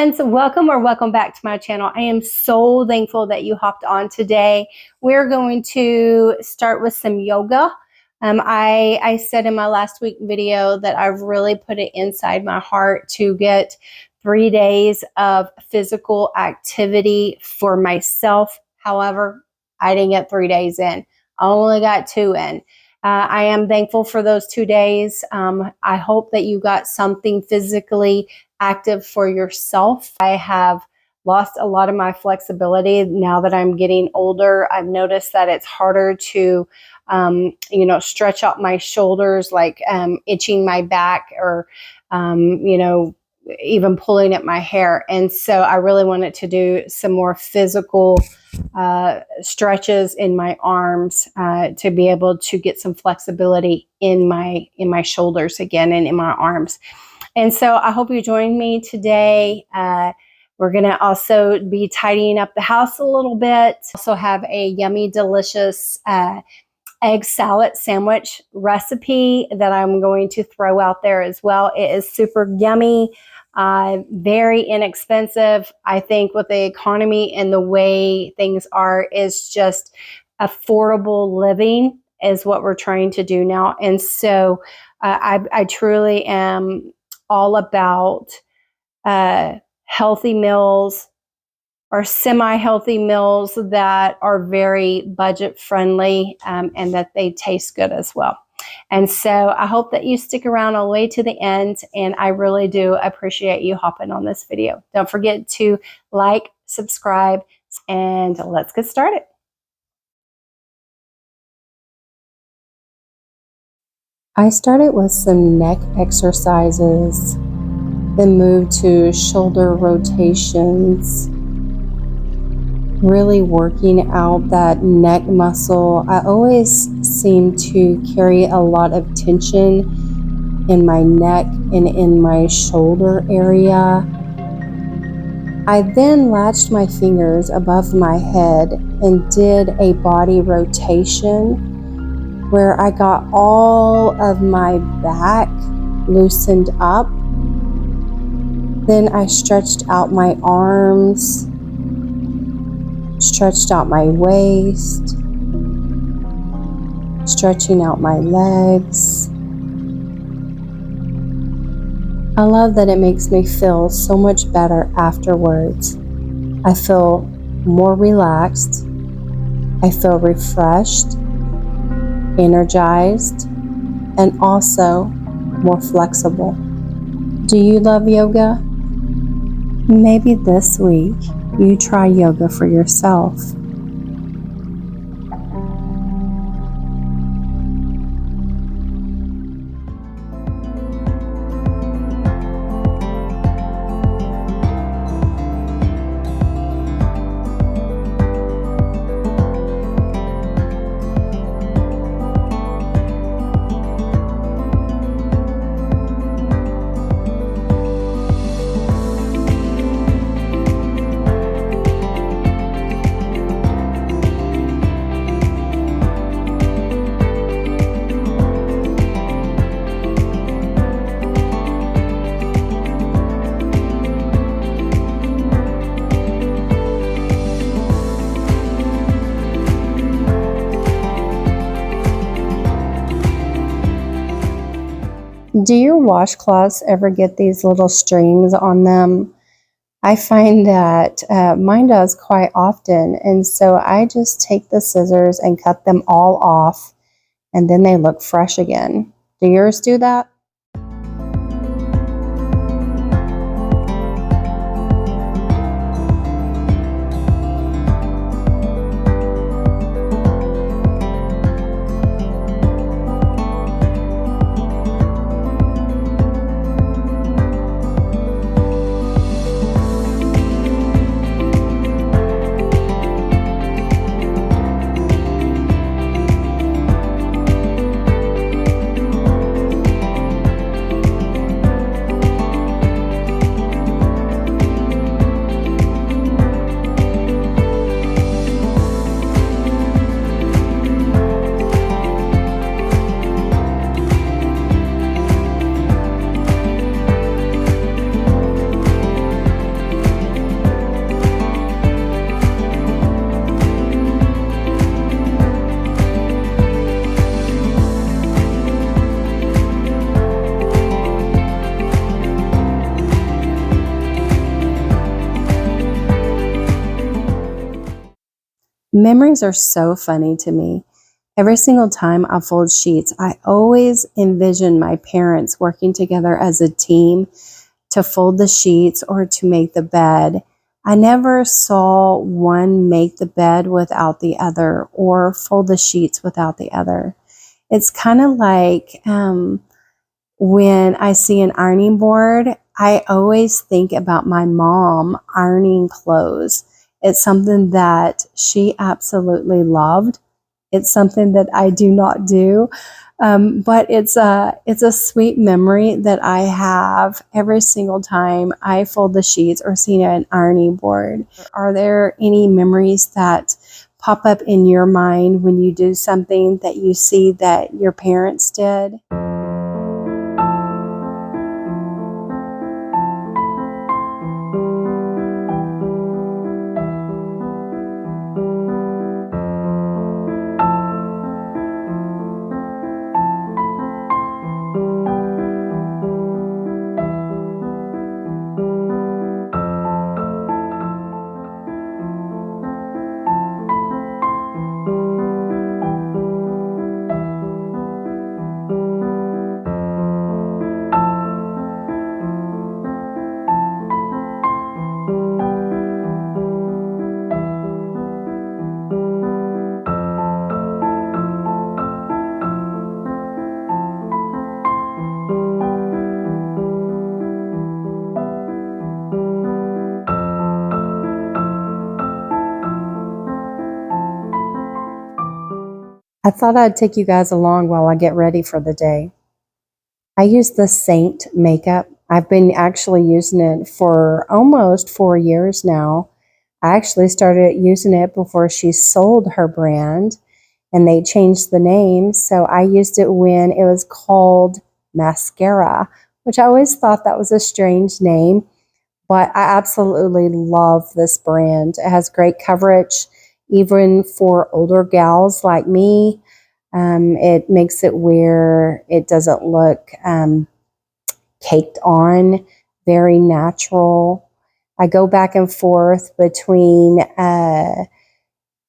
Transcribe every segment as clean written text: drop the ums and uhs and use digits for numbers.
friends, welcome back to my channel. I am so thankful that you hopped on today. We're going to start with some yoga. I said in my last week video that I've really put it inside my heart to get 3 days of physical activity for myself. However, I didn't get 3 days in. I only got 2 in. I am thankful for those 2 days. I hope that you got something physically active for yourself. I have lost a lot of my flexibility now that I'm getting older. I've noticed that it's harder to, stretch out my shoulders, like itching my back or, even pulling at my hair. And so I really wanted to do some more physical stretches in my arms to be able to get some flexibility in my shoulders again and in my arms. And so I hope you join me today. We're going to also be tidying up the house a little bit. Also have a yummy, delicious egg salad sandwich recipe that I'm going to throw out there as well. It is super yummy, very inexpensive. I think with the economy and the way things are, is just affordable living is what we're trying to do now. And so I truly am all about healthy meals or semi-healthy meals that are very budget friendly and that they taste good as well. And so I hope that you stick around all the way to the end, and I really do appreciate you hopping on this video. Don't forget to like, subscribe, and let's get started. I started with some neck exercises, then moved to shoulder rotations, really working out that neck muscle. I always seem to carry a lot of tension in my neck and in my shoulder area. I then latched my fingers above my head and did a body rotation where I got all of my back loosened up. Then I stretched out my arms, stretched out my waist, stretching out my legs. I love that it makes me feel so much better afterwards. I feel more relaxed. I feel refreshed, energized, and also more flexible. Do you love yoga? Maybe this week you try yoga for yourself. Do your washcloths ever get these little strings on them? I find that mine does quite often, and so I just take the scissors and cut them all off, and then they look fresh again. Do yours do that? Memories are so funny to me. Every single time I fold sheets, I always envision my parents working together as a team to fold the sheets or to make the bed. I never saw one make the bed without the other or fold the sheets without the other. It's kind of like when I see an ironing board, I always think about my mom ironing clothes. It's something that she absolutely loved. It's something that I do not do, but it's a sweet memory that I have every single time I fold the sheets or see an ironing board. Are there any memories that pop up in your mind when you do something that you see that your parents did? I thought I'd take you guys along while I get ready for the day. I use the Saint makeup. I've been actually using it for almost 4 years now. I actually started using it before she sold her brand and they changed the name. So I used it when it was called mascara, which I always thought that was a strange name, but I absolutely love this brand. It has great coverage, even for older gals like me. It makes it where it doesn't look caked on, very natural. I go back and forth between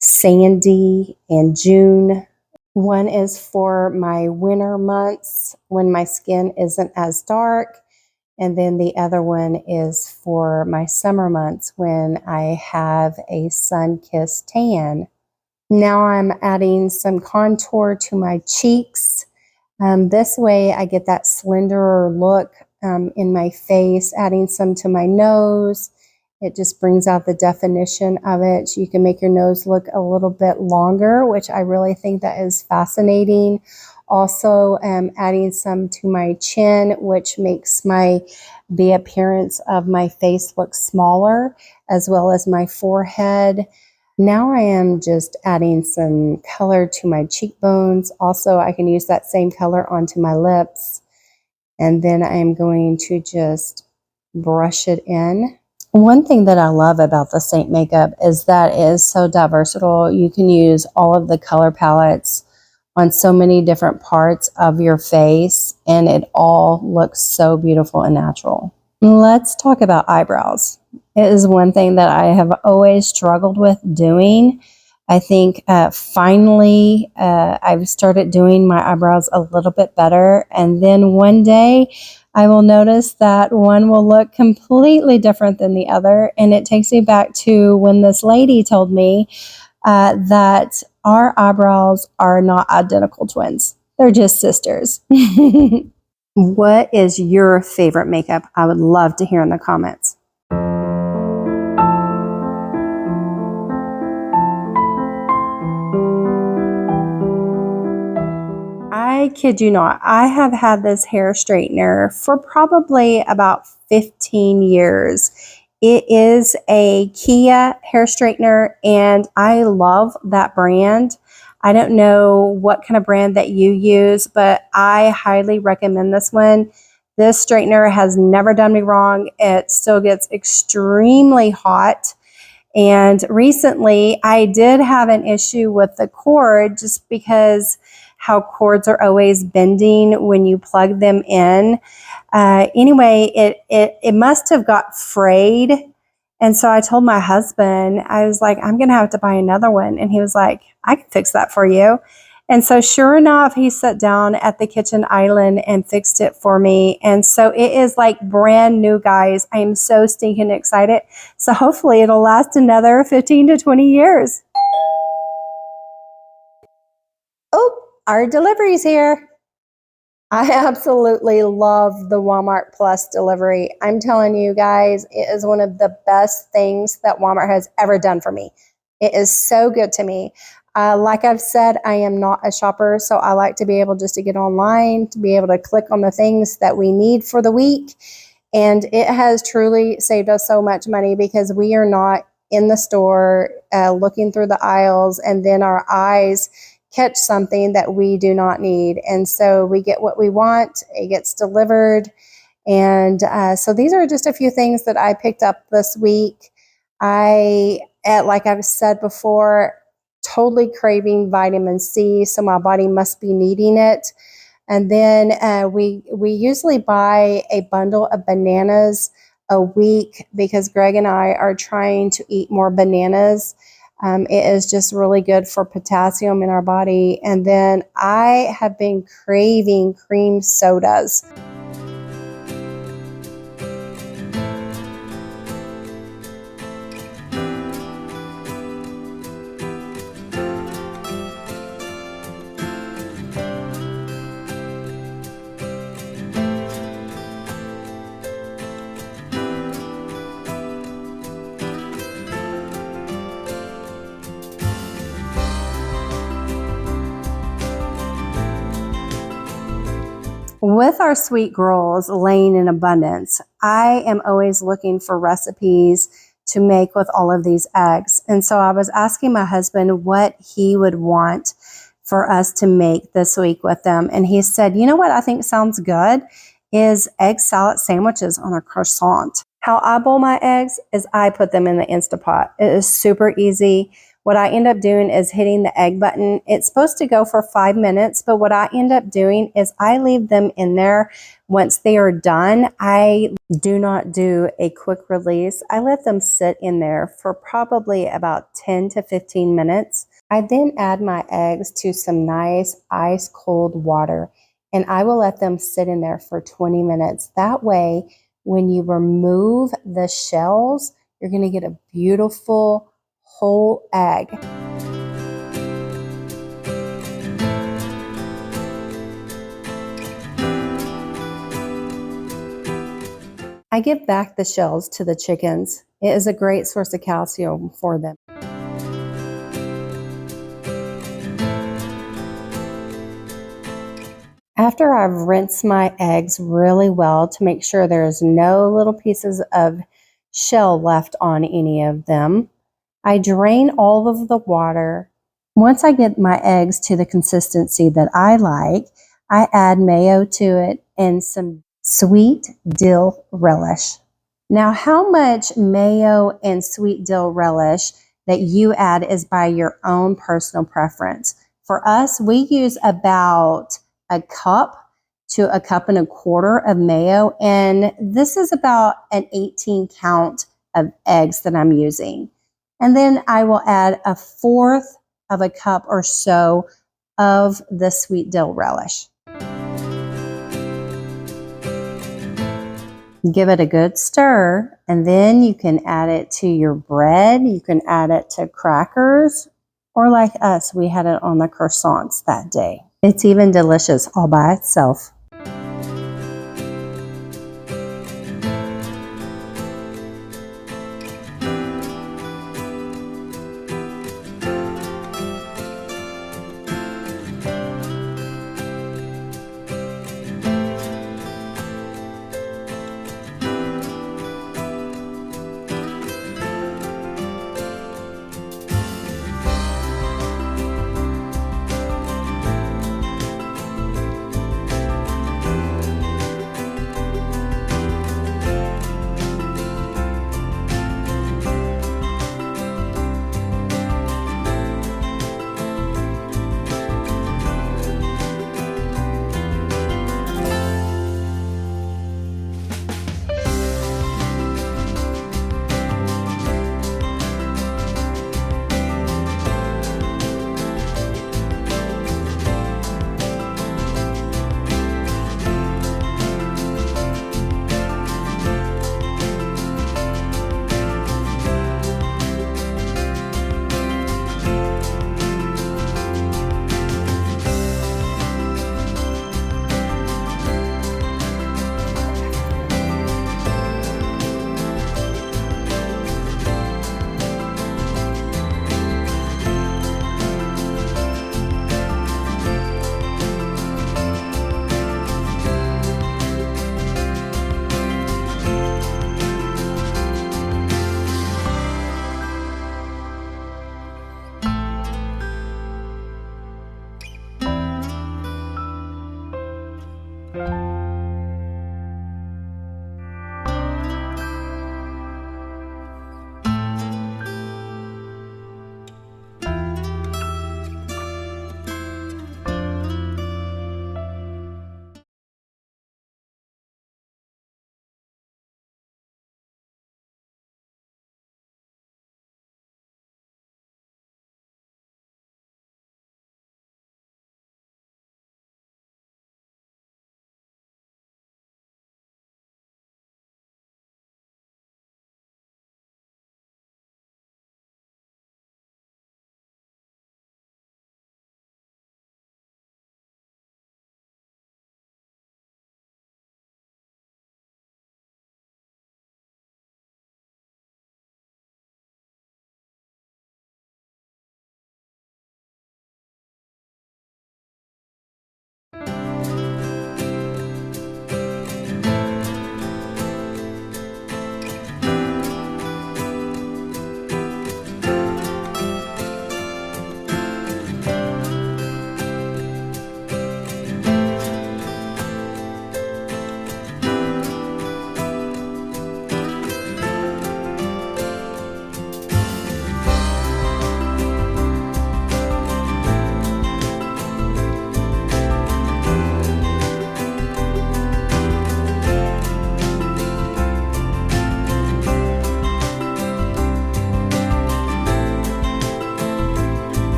Sandy and June. One is for my winter months when my skin isn't as dark. And then the other one is for my summer months when I have a sun-kissed tan. Now I'm adding some contour to my cheeks. This way I get that slenderer look in my face, adding some to my nose. It just brings out the definition of it. You can make your nose look a little bit longer, which I really think that is fascinating. Also adding some to my chin, which makes the appearance of my face look smaller, as well as my forehead. Now I am just adding some color to my cheekbones. Also, I can use that same color onto my lips. And then I am going to just brush it in. One thing that I love about the Saint makeup is that it is so versatile. You can use all of the color palettes on so many different parts of your face, and it all looks so beautiful and natural. Let's talk about eyebrows. It is one thing that I have always struggled with doing. I think finally I've started doing my eyebrows a little bit better. And then one day I will notice that one will look completely different than the other. And it takes me back to when this lady told me that our eyebrows are not identical twins. They're just sisters. What is your favorite makeup? I would love to hear in the comments. I kid you not, I have had this hair straightener for probably about 15 years. It is a Kia hair straightener, and I love that brand. I don't know what kind of brand that you use, but I highly recommend this one. This straightener has never done me wrong. It still gets extremely hot. And recently, I did have an issue with the cord just because how cords are always bending when you plug them in. Anyway, it must have got frayed, And so I told my husband, I was like, I'm going to have to buy another one. And he was like, I can fix that for you. And so sure enough, he sat down at the kitchen island and fixed it for me. And so it is like brand new, guys. I am so stinking excited. So hopefully it'll last another 15 to 20 years. Oh, our delivery's here. I absolutely love the Walmart Plus delivery. I'm telling you guys, it is one of the best things that Walmart has ever done for me. It is so good to me. Like I've said, I am not a shopper, so I like to be able just to get online, to be able to click on the things that we need for the week. And it has truly saved us so much money because we are not in the store looking through the aisles and then our eyes catch something that we do not need. And so we get what we want, it gets delivered. And so these are just a few things that I picked up this week. Like I've said before, totally craving vitamin C, so my body must be needing it. And then we usually buy a bundle of bananas a week because Greg and I are trying to eat more bananas. It is just really good for potassium in our body. And then I have been craving cream sodas. With our sweet girls laying in abundance, I am always looking for recipes to make with all of these eggs. And so I was asking my husband what he would want for us to make this week with them. And he said, you know what I think sounds good is egg salad sandwiches on a croissant. How I boil my eggs is I put them in the Instapot. It is super easy. What I end up doing is hitting the egg button. It's supposed to go for 5 minutes, but what I end up doing is I leave them in there. Once they are done, I do not do a quick release. I let them sit in there for probably about 10 to 15 minutes. I then add my eggs to some nice ice cold water, and I will let them sit in there for 20 minutes. That way, when you remove the shells, you're going to get a beautiful whole egg. I give back the shells to the chickens. It is a great source of calcium for them. After I've rinsed my eggs really well to make sure there's no little pieces of shell left on any of them, I drain all of the water. Once I get my eggs to the consistency that I like, I add mayo to it and some sweet dill relish. Now, how much mayo and sweet dill relish that you add is by your own personal preference. For us, we use about a cup to a cup and a quarter of mayo, and this is about an 18 count of eggs that I'm using. And then I will add 1/4 of a cup or so of the sweet dill relish. Give it a good stir, and then you can add it to your bread. You can add it to crackers, or like us, we had it on the croissants that day. It's even delicious all by itself.